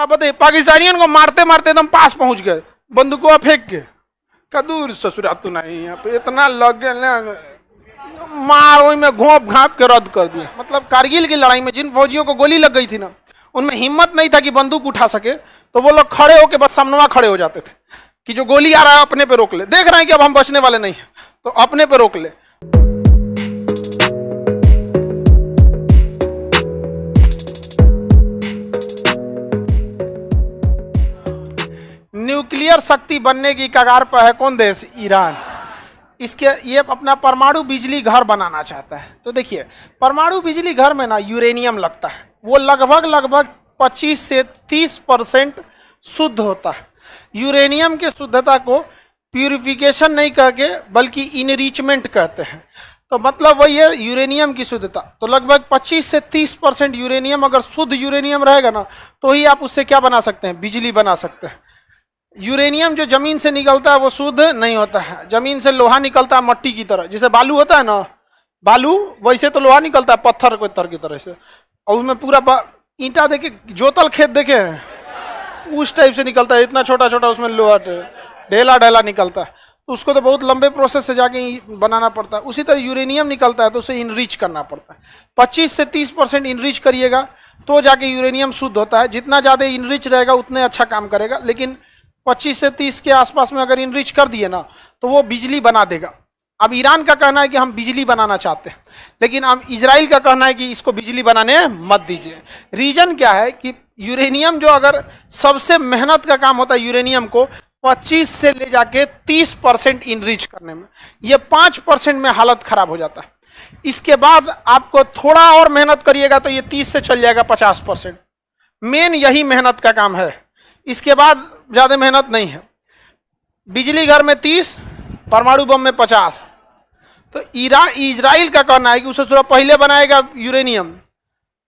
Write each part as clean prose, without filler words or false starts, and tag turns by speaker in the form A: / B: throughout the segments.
A: अब बताइए, पाकिस्तानियों को मारते मारते एकदम पास पहुंच गए, बंदूकों फेंक के, कदूर ससुरा तू नहीं, यहाँ पे इतना लग गया, मार में घोंप घाप के रद्द कर दिया। मतलब कारगिल की लड़ाई में जिन फौजियों को गोली लग गई थी ना, उनमें हिम्मत नहीं था कि बंदूक उठा सके, तो वो लोग खड़े होके बस सामने खड़े हो जाते थे कि जो गोली आ रहा है अपने पे रोक ले, देख रहे हैं कि अब हम बचने वाले नहीं हैं तो अपने पे रोक ले। न्यूक्लियर शक्ति बनने की कगार पर है कौन देश? ईरान। इसके ये अपना परमाणु बिजली घर बनाना चाहता है। तो देखिए, परमाणु बिजली घर में ना यूरेनियम लगता है, वो लगभग 25 से 30% शुद्ध होता है। यूरेनियम के शुद्धता को प्यूरिफिकेशन नहीं कहके बल्कि इनरिचमेंट कहते हैं। तो मतलब वही है यूरेनियम की शुद्धता। तो लगभग 25 से 30% यूरेनियम, अगर शुद्ध यूरेनियम रहेगा ना, तो ही आप उससे क्या बना सकते हैं? बिजली बना सकते हैं। यूरेनियम जो जमीन से निकलता है वो शुद्ध नहीं होता है। जमीन से लोहा निकलता है मट्टी की तरह, जैसे बालू होता है ना, बालू वैसे तो लोहा निकलता है पत्थर की तरह से, और उसमें पूरा ईंटा देखे, जोतल खेत देखे हैं, उस टाइप से निकलता है, इतना छोटा छोटा उसमें लोहा ढेला निकलता है। तो उसको तो बहुत लंबे प्रोसेस से जाके बनाना पड़ता है। उसी तरह यूरेनियम निकलता है तो उसे इनरिच करना पड़ता है। 25 से 30% इनरिच करिएगा तो जाके यूरेनियम शुद्ध होता है। जितना ज़्यादा इनरिच रहेगा उतने अच्छा काम करेगा, लेकिन 25 से 30 के आसपास में अगर इनरिच कर दिए ना तो वो बिजली बना देगा। अब ईरान का कहना है कि हम बिजली बनाना चाहते हैं, लेकिन अब इजराइल का कहना है कि इसको बिजली बनाने मत दीजिए। रीजन क्या है कि यूरेनियम जो अगर सबसे मेहनत का काम होता है यूरेनियम को 25 से ले जाके 30% इनरिच करने में, ये 5% में हालत खराब हो जाता है। इसके बाद आपको थोड़ा और मेहनत करिएगा तो ये 30 से चल जाएगा 50%। मेन यही मेहनत का काम है, इसके बाद ज्यादा मेहनत नहीं है। बिजली घर में 30, परमाणु बम में 50। तो इजराइल का कहना है कि उसे थोड़ा पहले बनाएगा यूरेनियम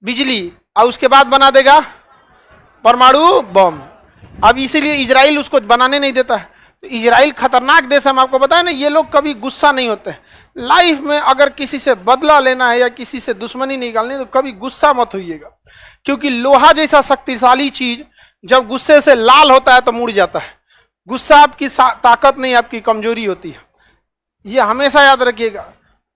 A: बिजली और उसके बाद बना देगा परमाणु बम। अब इसीलिए इजराइल उसको बनाने नहीं देता है। तो इजराइल खतरनाक देश है, हम आपको बताया ना, ये लोग कभी गुस्सा नहीं होते हैं। लाइफ में अगर किसी से बदला लेना है या किसी से दुश्मनी निकालनी है तो कभी गुस्सा मत होइएगा, क्योंकि लोहा जैसा शक्तिशाली चीज जब गुस्से से लाल होता है तो मुड़ जाता है। गुस्सा आपकी ताकत नहीं, आपकी कमजोरी होती है, ये हमेशा याद रखिएगा।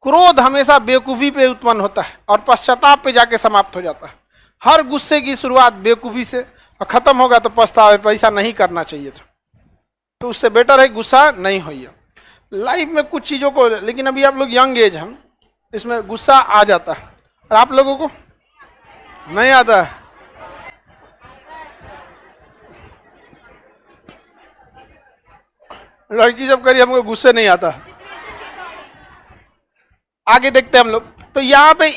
A: क्रोध हमेशा बेवकूफ़ी पे उत्पन्न होता है और पश्चाताप पे जाके समाप्त हो जाता है। हर गुस्से की शुरुआत बेवकूफ़ी से और खत्म होगा तो पछतावे, पैसा नहीं करना चाहिए था। तो उससे बेटर है गुस्सा नहीं होइए लाइफ में कुछ चीज़ों को। लेकिन अभी आप लोग यंग एज हैं, इसमें गुस्सा आ जाता है और आप लोगों को नहीं आता है। लड़की जब करी हमको गुस्से नहीं आता। आगे देखते हैं हम लोग। तो यहाँ पे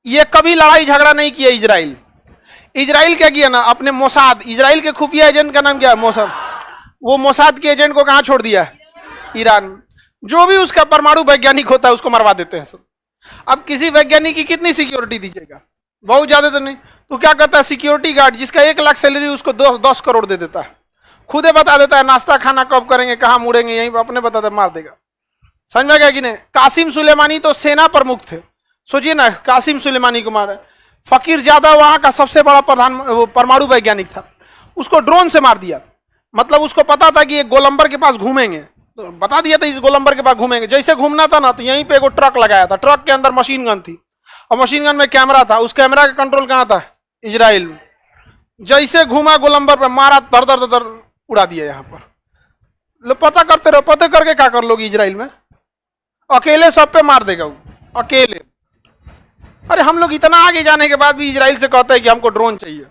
A: ये कभी लड़ाई झगड़ा नहीं किया इजराइल। इजराइल क्या किया ना, अपने मोसाद, इजराइल के खुफिया एजेंट का नाम क्या है? मोसाद। वो मोसाद के एजेंट को कहाँ छोड़ दिया? ईरान। जो भी उसका परमाणु वैज्ञानिक होता है उसको मरवा देते हैं सब। अब किसी वैज्ञानिक की कितनी सिक्योरिटी दीजिएगा? बहुत ज्यादा तो नहीं। तो क्या करता है सिक्योरिटी गार्ड, जिसका 1 लाख सैलरी, उसको 10 करोड़ दे देता है। खुदे बता देता है नाश्ता खाना कब करेंगे, कहाँ मुड़ेंगे, यहीं अपने बताते मार देगा। समझ में गया कि नहीं? कासिम सुलेमानी तो सेना प्रमुख थे, सोचिए ना, कासिम सुलेमानी को मारे। फकीर जादा वहां का सबसे बड़ा परमाणु वैज्ञानिक था, उसको ड्रोन से मार दिया। मतलब उसको पता था कि ये गोलंबर के पास घूमेंगे, तो बता दिया था इस गोलंबर के पास घूमेंगे। जैसे घूमना था ना तो यहीं पे एगो ट्रक लगाया था, ट्रक के अंदर मशीन गन थी और मशीन गन में कैमरा था। उस कैमरा का कंट्रोल कहाँ था? इजराइल में। जैसे घूमा गोलंबर पर मारा, दर दर दर उड़ा दिया। यहाँ पर लो पता करते रहो, पता करके क्या कर लोगे इजराइल में? अकेले सब पे मार देगा वो, अकेले। अरे हम लोग इतना आगे जाने के बाद भी इजराइल से कहते हैं कि हमको ड्रोन चाहिए।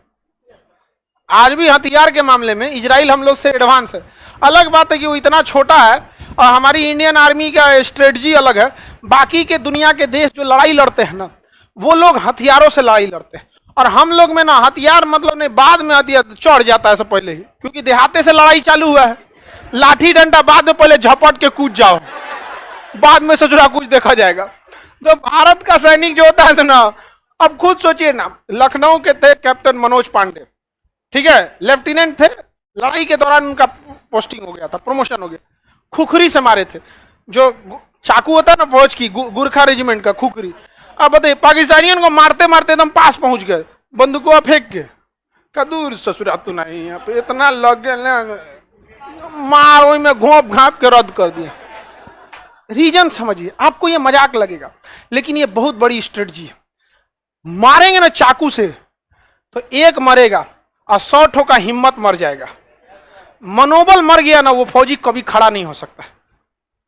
A: आज भी हथियार के मामले में इजराइल हम लोग से एडवांस है। अलग बात है कि वो इतना छोटा है और हमारी इंडियन आर्मी का स्ट्रेटजी अलग है। बाकी के दुनिया के देश जो लड़ाई लड़ते हैं ना, वो लोग हथियारों से लड़ाई लड़ते हैं, और हम लोग में ना हथियार मतलब नहीं, बाद में हथियार चढ़ जाता है सब पहले ही, क्योंकि देहाते से लड़ाई चालू हुआ है। लाठी डंडा बाद में, पहले झपट के कूद जाओ, बाद में ससुरा कुछ देखा जाएगा। तो भारत का सैनिक जो होता है ना, अब खुद सोचिए ना, लखनऊ के थे कैप्टन मनोज पांडे, ठीक है, लेफ्टिनेंट थे। लड़ाई के दौरान उनका पोस्टिंग हो गया था, प्रमोशन हो गया। खुखरी से मारे थे, जो चाकू होता है ना फौज की, गुरखा रेजिमेंट का खुखरी। अब बताइए, पाकिस्तानियों को मारते मारते एकदम पास पहुंच गए, बंदूकों फेंक के, कदूर ससुरा तू नहीं, यहाँ पे इतना लग गया मार, वही में घोंप घाप के रद्द कर दिया। रीजन समझिए, आपको ये मजाक लगेगा लेकिन ये बहुत बड़ी स्ट्रेटजी है। मारेंगे ना चाकू से तो एक मरेगा और 100 ठो का हिम्मत मर जाएगा। मनोबल मर गया ना, वो फौजी कभी खड़ा नहीं हो सकता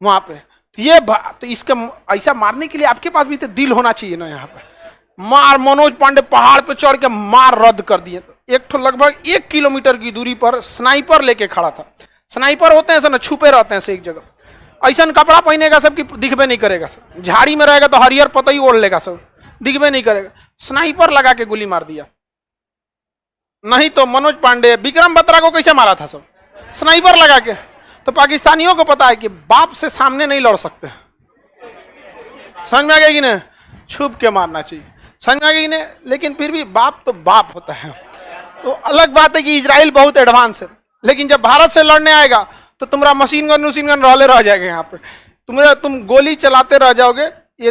A: वहां पे। तो ये तो इसके ऐसा मारने के लिए आपके पास भी तो दिल होना चाहिए ना। यहाँ पे मार, मनोज पांडे पहाड़ पे चढ़ के मार रद्द कर दिए। एक ठो लगभग 1 किलोमीटर की दूरी पर स्नाइपर लेके खड़ा था। स्नाइपर होते हैं ऐसा ना, छुपे रहते हैं से एक जगह, ऐसा कपड़ा पहनेगा सब कि दिखबे नहीं करेगा सब। झाड़ी में रहेगा तो हरियर पतई ओढ़ लेगा सब, दिखबे नहीं करेगा। स्नाइपर लगा के गोली मार दिया। नहीं तो मनोज पांडे, विक्रम बत्रा को कैसे मारा था सब? स्नाइपर लगा के। तो पाकिस्तानियों को पता है कि बाप से सामने नहीं लड़ सकते। समझ में आ गया कि नहीं? छुप के मारना चाहिए, समझ में आ गया कि नहीं? लेकिन फिर भी बाप तो बाप होता है। तो अलग बात है कि इजराइल बहुत एडवांस है, लेकिन जब भारत से लड़ने आएगा तो तुम्हारा मशीन गन रहले रह जाएगा यहाँ पे। तुम गोली चलाते रह जाओगे। ये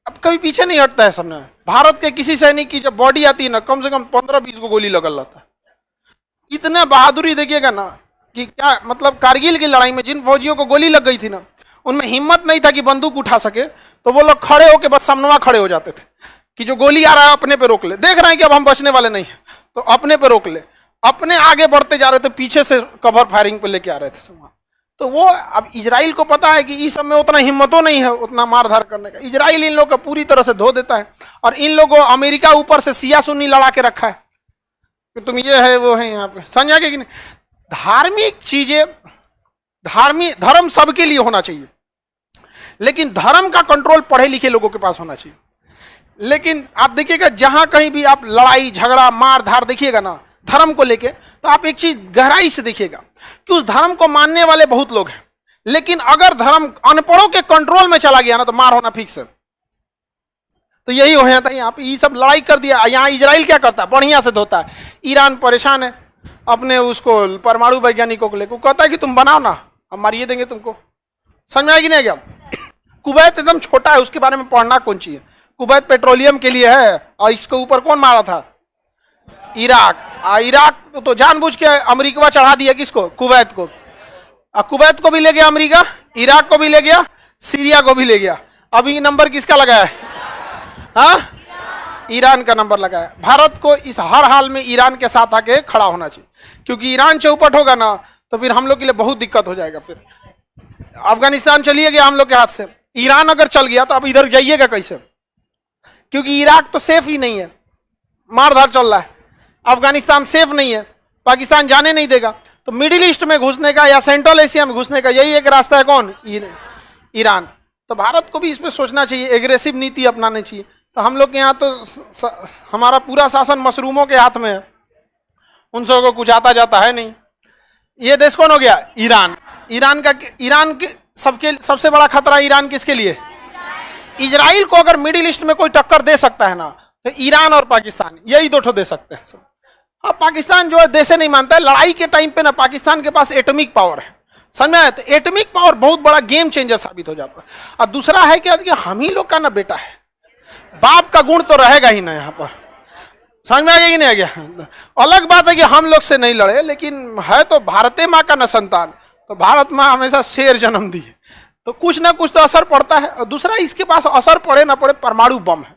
A: अब कभी पीछे नहीं हटता है सबने। भारत के किसी सैनिक की जब बॉडी आती है ना, कम से कम 15-20 को गोली लगल रहता है। इतने बहादुरी देखिएगा ना कि क्या मतलब, कारगिल की लड़ाई में जिन फौजियों को गोली लग गई थी ना, उनमें हिम्मत नहीं था कि बंदूक उठा सके, तो वो लोग खड़े होकर बस सामने खड़े हो जाते थे कि जो गोली आ रहा है अपने पे रोक ले। देख रहे हैं कि अब हम बचने वाले नहीं है तो अपने पे रोक ले। अपने आगे बढ़ते जा रहे थे, पीछे से कवर फायरिंग पे लेके आ रहे थे सब। तो वो अब इजराइल को पता है कि इस सब में उतना हिम्मतों नहीं है उतना मारधार करने का। इजराइल इन लोग का पूरी तरह से धो देता है। और इन लोगों अमेरिका ऊपर से सिया सुन्नी लड़ा के रखा है कि तुम ये है वो है। यहाँ पे समझा कि नहीं? धार्मिक चीजें, धर्म सबके लिए होना चाहिए, लेकिन धर्म का कंट्रोल पढ़े लिखे लोगों के पास होना चाहिए। लेकिन आप देखिएगा जहां कहीं भी आप लड़ाई झगड़ा मार धार देखिएगा ना धर्म को लेके, तो आप एक चीज गहराई से देखिएगा कि उस धर्म को मानने वाले बहुत लोग हैं, लेकिन अगर धर्म अनपढ़ों के कंट्रोल में चला गया ना तो मार होना फिक्स है। तो यही हो जाता है यहाँ पे। ये सब लड़ाई कर दिया। यहाँ इजराइल क्या करता है? बढ़िया से धोता है। ईरान परेशान है अपने उसको परमाणु वैज्ञानिकों को लेकर, कहता है कि तुम बनाओ ना, हम मारिए देंगे तुमको। समझ में आएगी नहीं क्या? कुवैत एकदम छोटा है, उसके बारे में पढ़ना कौन चाहिए? कुवैत पेट्रोलियम के लिए है, और इसके ऊपर कौन मारा था? इराक। इराक तो जानबूझ के अमेरिका चढ़ा दिया किसको? कुवैत को। कुवैत को भी ले गया अमेरिका, इराक को भी ले गया, सीरिया को भी ले गया। अभी नंबर किसका लगा है? हाँ, ईरान का नंबर लगा है। भारत को इस हर हाल में ईरान के साथ आके खड़ा होना चाहिए, क्योंकि ईरान चौपट होगा ना तो फिर हम लोग के लिए बहुत दिक्कत हो जाएगा। फिर अफगानिस्तान चलिए गया हम लोग के हाथ से, ईरान अगर चल गया तो अब इधर जाइएगा कैसे? क्योंकि इराक तो सेफ ही नहीं है, मारधार चल रहा है। अफगानिस्तान सेफ नहीं है, पाकिस्तान जाने नहीं देगा। तो मिडिल ईस्ट में घुसने का या सेंट्रल एशिया में घुसने का यही एक रास्ता है। कौन? ईरान। तो भारत को भी इस पर सोचना चाहिए, एग्रेसिव नीति अपनानी चाहिए। तो हम लोग के यहाँ तो हमारा पूरा शासन मशरूमों के हाथ में है, उन सबों को कुछ आता जाता है नहीं। ये देश कौन हो गया? ईरान। ईरान के सबसे बड़ा खतरा ईरान किसके लिए? इजराइल को अगर मिडिल ईस्ट में कोई टक्कर दे सकता है ना तो ईरान और पाकिस्तान, यही दो ठो दे सकते हैं सब। अब पाकिस्तान जो है देश नहीं मानता है। लड़ाई के टाइम पे ना पाकिस्तान के पास एटॉमिक पावर है, समझ में आया? तो एटॉमिक पावर बहुत बड़ा गेम चेंजर साबित हो जाता है। और दूसरा है कि हम ही लोग का ना बेटा है, बाप का गुण तो रहेगा ही ना यहाँ पर। समझ में आ गया कि नहीं आ गया? अलग बात है कि हम लोग से नहीं लड़े, लेकिन है तो भारतीय माँ का न संतान, तो भारत माँ हमेशा शेर जन्म दी है, तो कुछ ना कुछ तो असर पड़ता है। और दूसरा, इसके पास असर पड़े ना पड़े परमाणु बम है,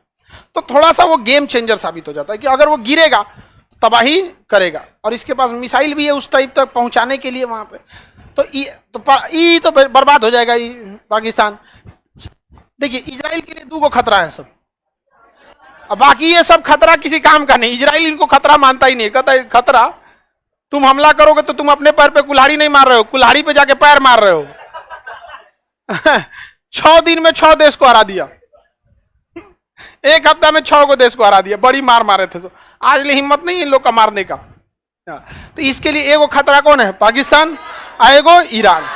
A: तो थोड़ा सा वो गेम चेंजर साबित हो जाता है कि अगर वो गिरेगा तबाही करेगा। और इसके पास मिसाइल भी है उस टाइप तक पहुंचाने के लिए वहां पे। तो बर्बाद हो जाएगा पाकिस्तान। देखिए, इजराइल के लिए 2 खतरा है सब, अब बाकी ये सब खतरा किसी काम का नहीं। इजराइल इनको खतरा मानता ही नहीं, कहता है खतरा तुम हमला करोगे तो तुम अपने पैर पे कुल्हाड़ी नहीं मार रहे हो, कुल्हाड़ी पे जाके पैर मार रहे हो। 6 दिन में 6 देश को हरा दिया, 1 हफ्ता में 6 को देश को हरा दिया। बड़ी मार मारे थे। तो आज ले हिम्मत नहीं इन लोग का मारने का। तो इसके लिए एगो खतरा कौन है? पाकिस्तान, एगो ईरान।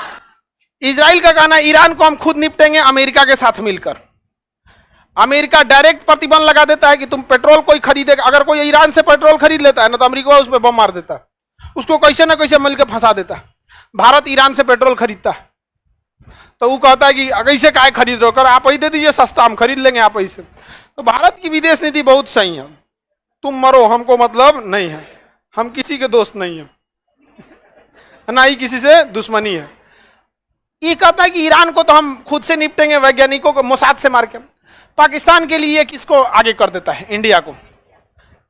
A: इजराइल का कहना है ईरान को हम खुद निपटेंगे अमेरिका के साथ मिलकर। अमेरिका डायरेक्ट प्रतिबंध लगा देता है कि तुम पेट्रोल कोई खरीदेगा, अगर कोई ईरान से पेट्रोल खरीद लेता है ना तो अमेरिका उस पर बम मार देता है, उसको कैसे ना कैसे मिलकर फंसा देता है। भारत ईरान से पेट्रोल खरीदता है तो वो कहता है कि कैसे काय खरीद रहे हो, कर आप ही दे दीजिए सस्ता, हम खरीद लेंगे आप ही से। तो भारत की विदेश नीति बहुत सही है, तुम मरो हमको मतलब नहीं है, हम किसी के दोस्त नहीं है, ना ही किसी से दुश्मनी है। ये कहता है कि ईरान को तो हम खुद से निपटेंगे, वैज्ञानिकों को मोसाद से मार के। पाकिस्तान के लिए किसको आगे कर देता है? इंडिया को।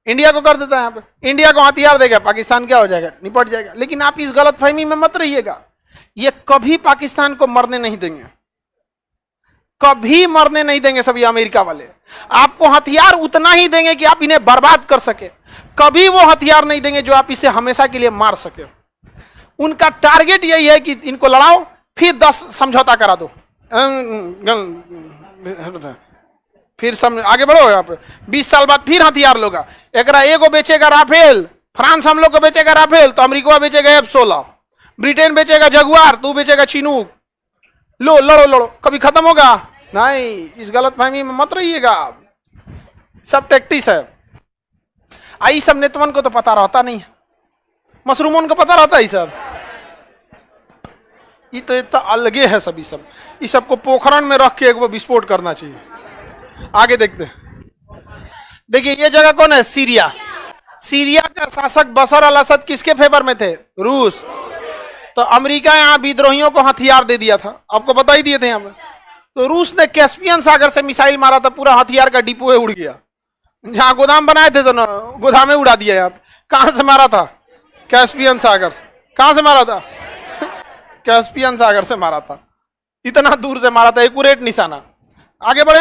A: इंडिया को कर देता है। यहाँ पे इंडिया को हथियार देगा, पाकिस्तान क्या हो जाएगा? निपट जाएगा। लेकिन आप इस गलतफहमी में मत रहिएगा, ये कभी पाकिस्तान को मरने नहीं देंगे, कभी मरने नहीं देंगे। सभी अमेरिका वाले आपको हथियार उतना ही देंगे कि आप इन्हें बर्बाद कर सके, कभी वो हथियार नहीं देंगे जो आप इसे हमेशा के लिए मार सके। उनका टारगेट यही है कि इनको लड़ाओ, फिर 10 समझौता करा दो, फिर आगे बढ़ो। यहाँ पे 20 साल बाद फिर हथियार लोगा। एकरा एगो बेचेगा राफेल, फ्रांस हम लोग को बेचेगा राफेल, तो अमेरिका बेचेगा F-16, ब्रिटेन बेचेगा जगुआर, तू बेचेगा चिनूक। लो लड़ो लड़ो, कभी खत्म होगा नहीं। इस गलतफहमी में मत रहिएगा, सब टैक्टिस है। आई सब नेतवन को तो पता रहता नहीं, मशरूमों को पता रहता है सब। ये तो इतना अलगे है सभी सब। इस सबको पोखरण में रख के एक वो विस्फोट करना चाहिए। आगे देखते हैं। देखिए ये जगह कौन है? सीरिया। सीरिया का शासक बशर अल असद किसके फेवर में थे? रूस। तो अमेरिका यहाँ विद्रोहियों को हथियार दे दिया था, आपको बता ही दिए थे यहाँ पे। तो रूस ने कैस्पियन सागर से मिसाइल मारा था, पूरा हथियार का डिपो उड़ गया। जहां गोदाम बनाए थे तो ना गोदाम उड़ा दिया। आप कहां से मारा था? कैस्पियन सागर से। कहां से मारा था? कैस्पियन सागर से मारा था, इतना दूर से मारा था, एक्यूरेट निशाना। आगे बढ़े।